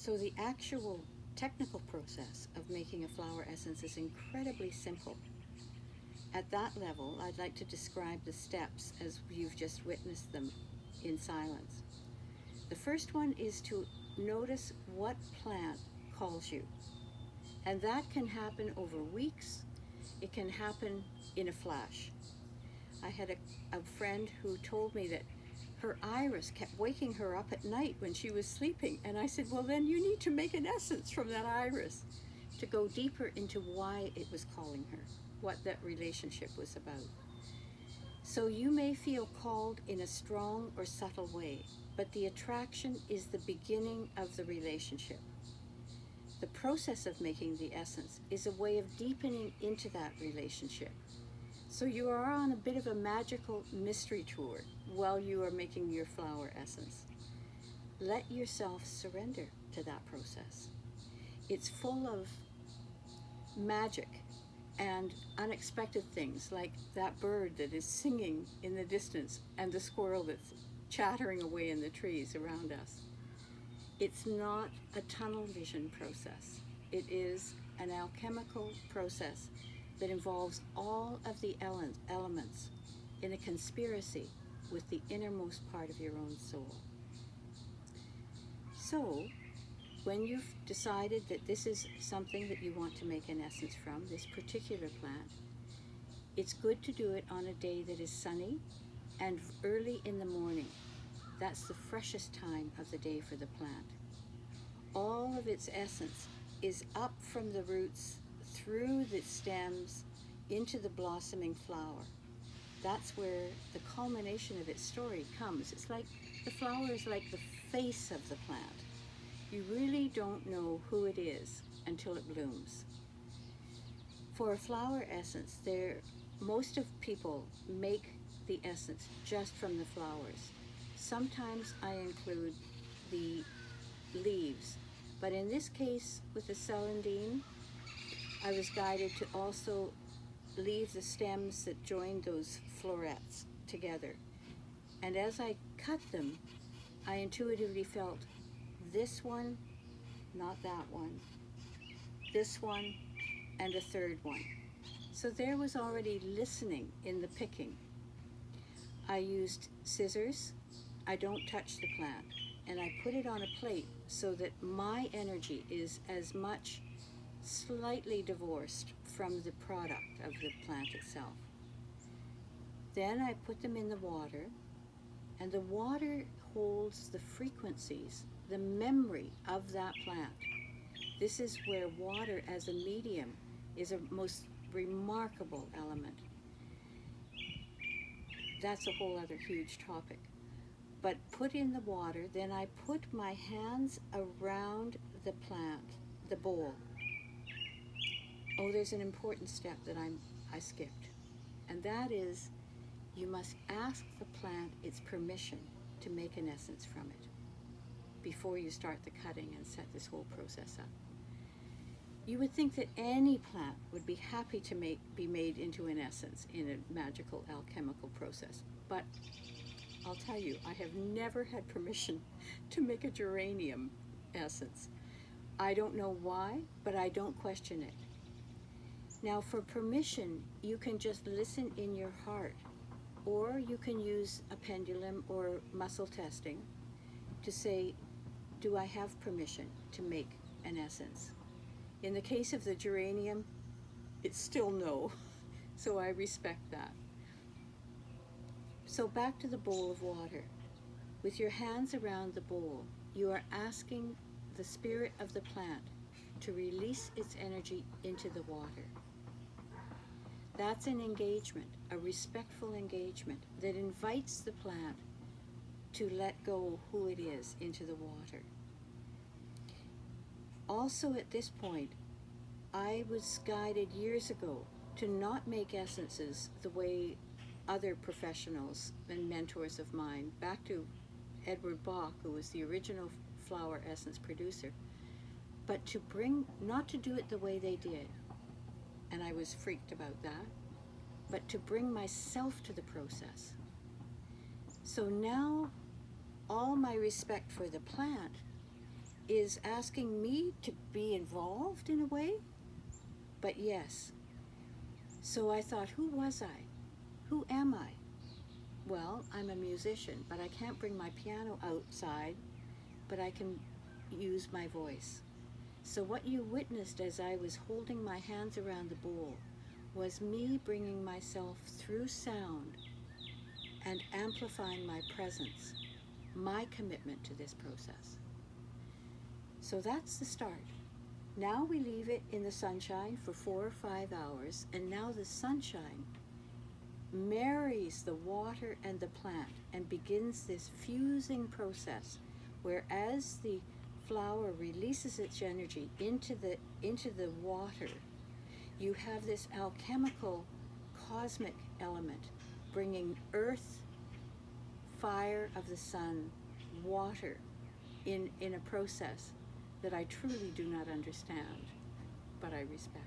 So the actual technical process of making a flower essence is incredibly simple. At that level, I'd like to describe the steps as you've just witnessed them in silence. The first one is to notice what plant calls you. And that can happen over weeks. It can happen in a flash. I had a friend who told me that her iris kept waking her up at night when she was sleeping. And I said, well, then you need to make an essence from that iris to go deeper into why it was calling her, what that relationship was about. So you may feel called in a strong or subtle way, but the attraction is the beginning of the relationship. The process of making the essence is a way of deepening into that relationship. So you are on a bit of a magical mystery tour while you are making your flower essence. Let yourself surrender to that process. It's full of magic and unexpected things, like that bird that is singing in the distance and the squirrel that's chattering away in the trees around us. It's not a tunnel vision process. It is an alchemical process that involves all of the elements in a conspiracy with the innermost part of your own soul. So, when you've decided that this is something that you want to make an essence from, this particular plant, it's good to do it on a day that is sunny and early in the morning. That's the freshest time of the day for the plant. All of its essence is up from the roots, through the stems, into the blossoming flower. That's where the culmination of its story comes. It's like the flower is like the face of the plant. You really don't know who it is until it blooms. For a flower essence, most of people make the essence just from the flowers. Sometimes I include the leaves, but in this case with the celandine, I was guided to also leave the stems that joined those florets together. And as I cut them, I intuitively felt this one, not that one, this one, and a third one. So there was already listening in the picking. I used scissors. I don't touch the plant. And I put it on a plate so that my energy is as much slightly divorced from the product of the plant itself. Then I put them in the water, and the water holds the frequencies, the memory of that plant. This is where water as a medium is a most remarkable element. That's a whole other huge topic. But put in the water, then I put my hands around the plant, the bowl. Oh, there's an important step that I skipped, and that is you must ask the plant its permission to make an essence from it before you start the cutting and set this whole process up. You would think that any plant would be happy to be made into an essence in a magical alchemical process, but I'll tell you, I have never had permission to make a geranium essence. I don't know why, but I don't question it. Now, for permission, you can just listen in your heart, or you can use a pendulum or muscle testing to say, do I have permission to make an essence? In the case of the geranium, it's still no, so I respect that. So back to the bowl of water. With your hands around the bowl, you are asking the spirit of the plant to release its energy into the water. That's an engagement, a respectful engagement that invites the plant to let go who it is into the water. Also at this point, I was guided years ago to not make essences the way other professionals and mentors of mine, back to Edward Bach, who was the original flower essence producer, but not to do it the way they did. And I was freaked about that, but to bring myself to the process. So now all my respect for the plant is asking me to be involved in a way, but yes. So I thought, who was I? Who am I? Well, I'm a musician, but I can't bring my piano outside, but I can use my voice. So what you witnessed as I was holding my hands around the bowl was me bringing myself through sound and amplifying my presence, my commitment to this process. So that's the start. Now we leave it in the sunshine for 4 or 5 hours, and now the sunshine marries the water and the plant and begins this fusing process where as the flower releases its energy into the water, you have this alchemical cosmic element bringing earth, fire of the sun, water in a process that I truly do not understand, but I respect.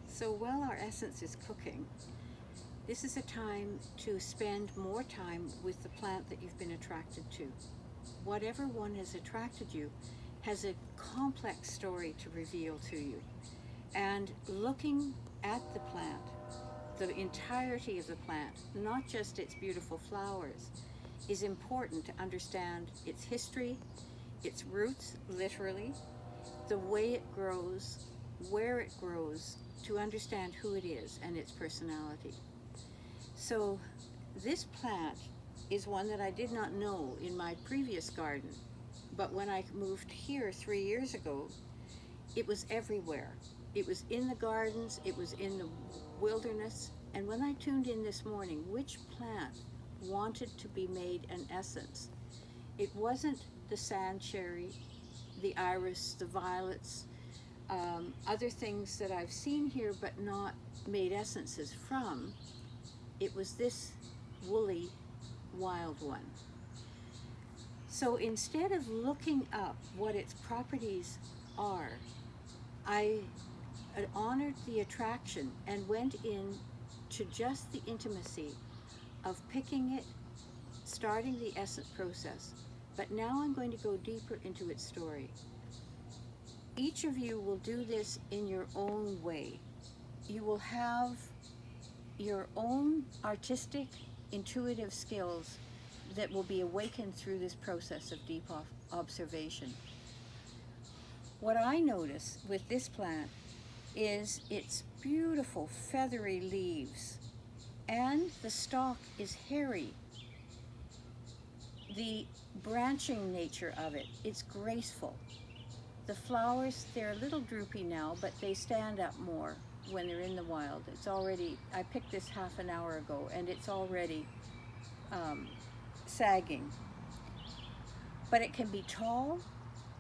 So while our essence is cooking, this is a time to spend more time with the plant that you've been attracted to. Whatever one has attracted you has a complex story to reveal to you. And looking at the plant, the entirety of the plant, not just its beautiful flowers, is important to understand its history, its roots, literally, the way it grows, where it grows, to understand who it is and its personality. So this plant is one that I did not know in my previous garden, but when I moved here 3 years ago, it was everywhere. It was in the gardens, it was in the wilderness, and when I tuned in this morning, which plant wanted to be made an essence? It wasn't the sand cherry, the iris, the violets, other things that I've seen here but not made essences from. It was this woolly wild one. So instead of looking up what its properties are, I honored the attraction and went in to just the intimacy of picking it, starting the essence process. But now I'm going to go deeper into its story. Each of you will do this in your own way. You will have your own artistic, intuitive skills that will be awakened through this process of deep observation. What I notice with this plant is its beautiful feathery leaves, and the stalk is hairy. The branching nature of it, it's graceful. The flowers, they're a little droopy now, but they stand up more when they're in the wild. It's already, I picked this half an hour ago, and it's already sagging. But it can be tall,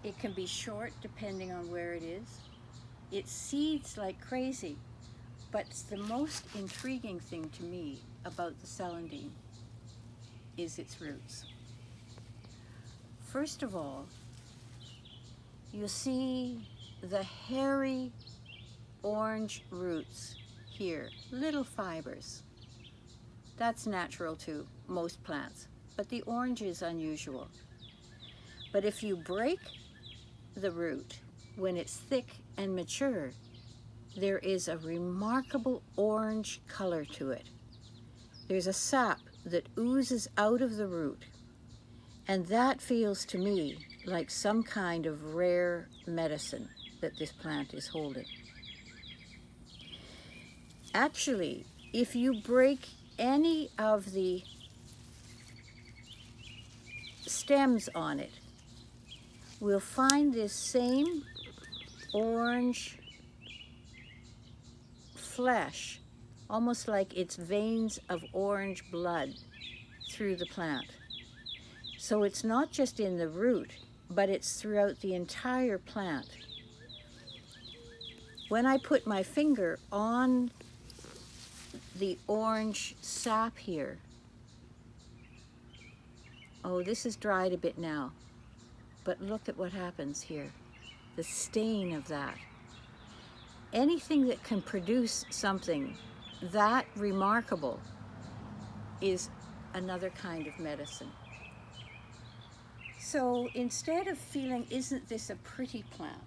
it can be short, depending on where it is. It seeds like crazy, but the most intriguing thing to me about the celandine is its roots. First of all, you see the hairy orange roots here, little fibers. That's natural to most plants, but the orange is unusual. But if you break the root when it's thick and mature, there is a remarkable orange color to it. There's a sap that oozes out of the root, and that feels to me like some kind of rare medicine that this plant is holding. Actually, if you break any of the stems on it, we'll find this same orange flesh, almost like it's veins of orange blood through the plant. So it's not just in the root, but it's throughout the entire plant. When I put my finger on the orange sap here, oh, this is dried a bit now, but look at what happens here, the stain of that. Anything that can produce something that remarkable is another kind of medicine. So instead of feeling, isn't this a pretty plant,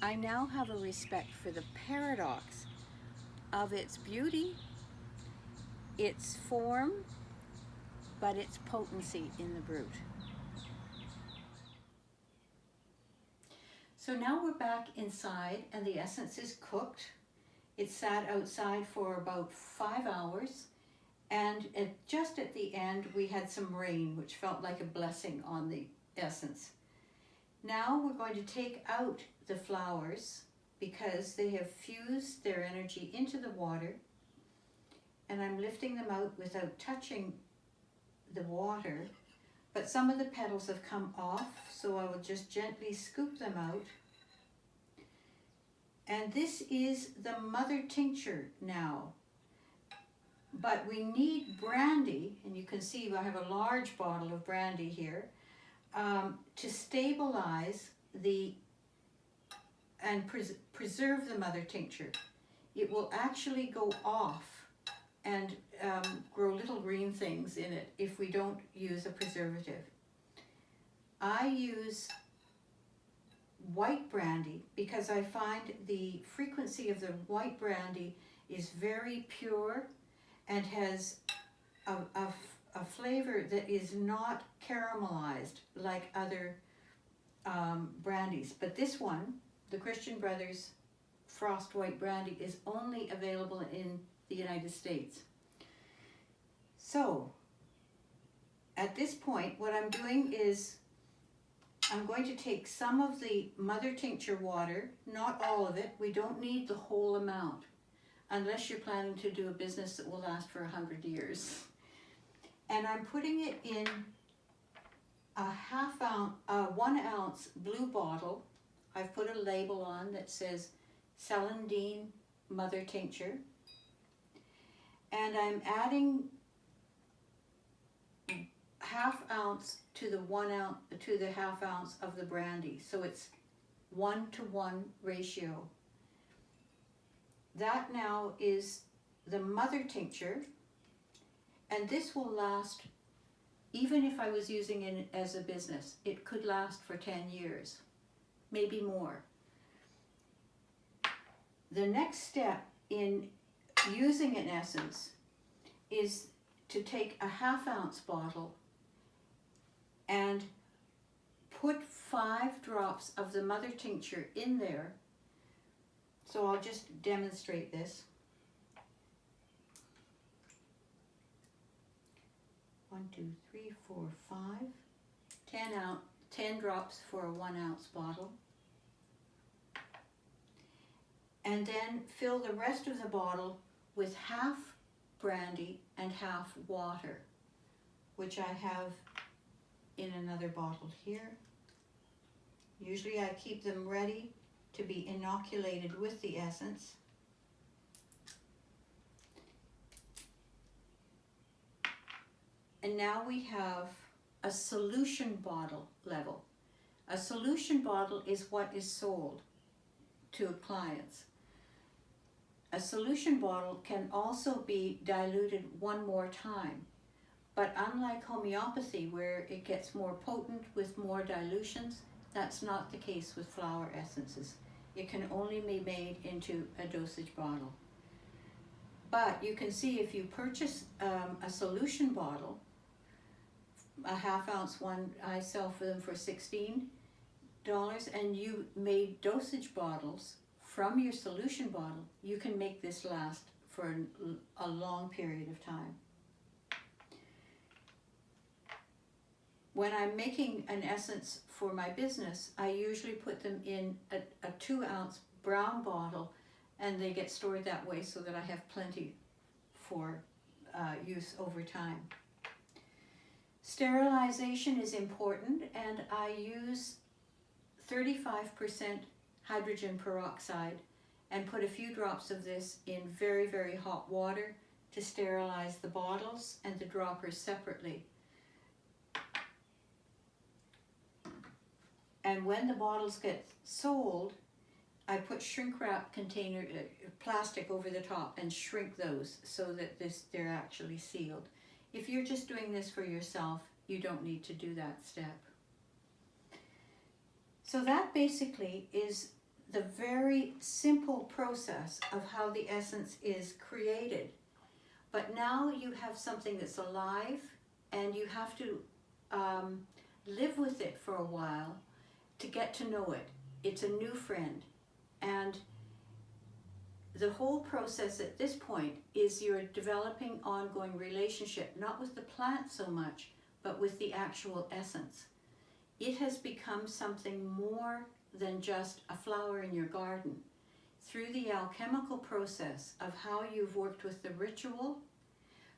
I now have a respect for the paradox of its beauty, its form, but its potency in the root. So now we're back inside and the essence is cooked. It sat outside for about 5 hours, and just at the end we had some rain, which felt like a blessing on the essence. Now we're going to take out the flowers because they have fused their energy into the water, and I'm lifting them out without touching the water, but some of the petals have come off, so I will just gently scoop them out. And this is the mother tincture now, but we need brandy, and you can see I have a large bottle of brandy here, to stabilize and preserve the mother tincture. It will actually go off and grow little green things in it if we don't use a preservative. I use white brandy because I find the frequency of the white brandy is very pure and has a flavor that is not caramelized like other brandies. But this one, the Christian Brothers Frost White Brandy, is only available in the United States. So at this point, what I'm doing is I'm going to take some of the mother tincture water, not all of it. We don't need the whole amount unless you're planning to do a business that will last for 100 years. And I'm putting it in a 1 ounce blue bottle. I've put a label on that says Celandine Mother Tincture. And I'm adding half ounce to the 1 ounce to the half ounce of the brandy. So it's 1-to-1 ratio. That now is the mother tincture, and this will last, even if I was using it as a business, it could last for 10 years, maybe more. The next step in using an essence is to take a half ounce bottle and put 5 drops of the mother tincture in there. So I'll just demonstrate this. 1, 2, 3, 4, 5, 10 drops for a 1 ounce bottle. And then fill the rest of the bottle with half brandy and half water, which I have in another bottle here. Usually I keep them ready to be inoculated with the essence. And now we have a solution bottle level. A solution bottle is what is sold to clients. A solution bottle can also be diluted 1 more time. But unlike homeopathy, where it gets more potent with more dilutions, that's not the case with flower essences. It can only be made into a dosage bottle. But you can see if you purchase a solution bottle, a half ounce one, I sell for them for $16, and you made dosage bottles from your solution bottle, you can make this last for a long period of time. When I'm making an essence for my business, I usually put them in a 2 ounce brown bottle, and they get stored that way so that I have plenty for use over time. Sterilization is important, and I use 35% hydrogen peroxide and put a few drops of this in very, very hot water to sterilize the bottles and the droppers separately. And when the bottles get sold, I put shrink wrap container plastic over the top and shrink those so that they're actually sealed. If you're just doing this for yourself, you don't need to do that step. So that basically is the very simple process of how the essence is created. But now you have something that's alive, and you have to live with it for a while to get to know it. It's a new friend. And the whole process at this point is you're developing ongoing relationship, not with the plant so much, but with the actual essence. It has become something more than just a flower in your garden. Through the alchemical process of how you've worked with the ritual,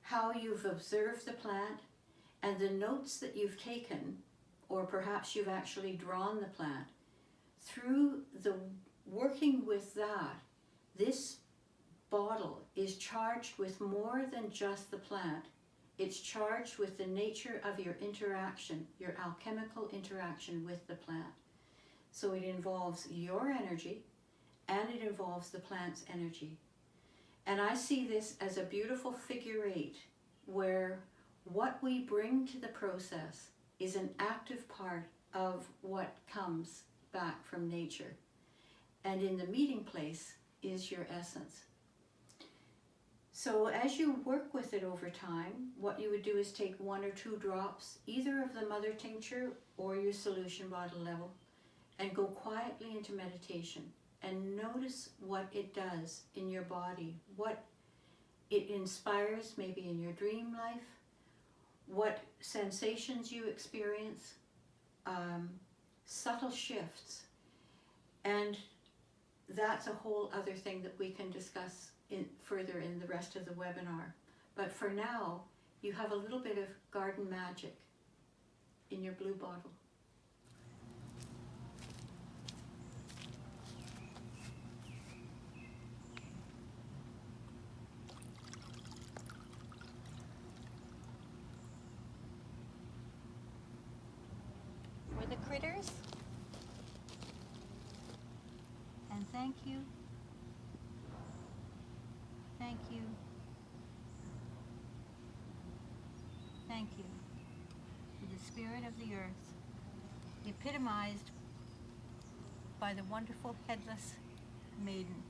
how you've observed the plant, and the notes that you've taken, or perhaps you've actually drawn the plant, through the working with that, this bottle is charged with more than just the plant. It's charged with the nature of your interaction, your alchemical interaction with the plant. So it involves your energy, and it involves the plant's energy. And I see this as a beautiful figure eight, where what we bring to the process is an active part of what comes back from nature. And in the meeting place is your essence. So as you work with it over time, what you would do is take 1 or 2 drops, either of the mother tincture or your solution bottle level, and go quietly into meditation and notice what it does in your body, what it inspires maybe in your dream life, what sensations you experience, subtle shifts. And that's a whole other thing that we can discuss further in the rest of the webinar. But for now, you have a little bit of garden magic in your blue bottle. For the critters. And thank you. Thank you. Thank you to the spirit of the earth, epitomized by the wonderful headless maiden.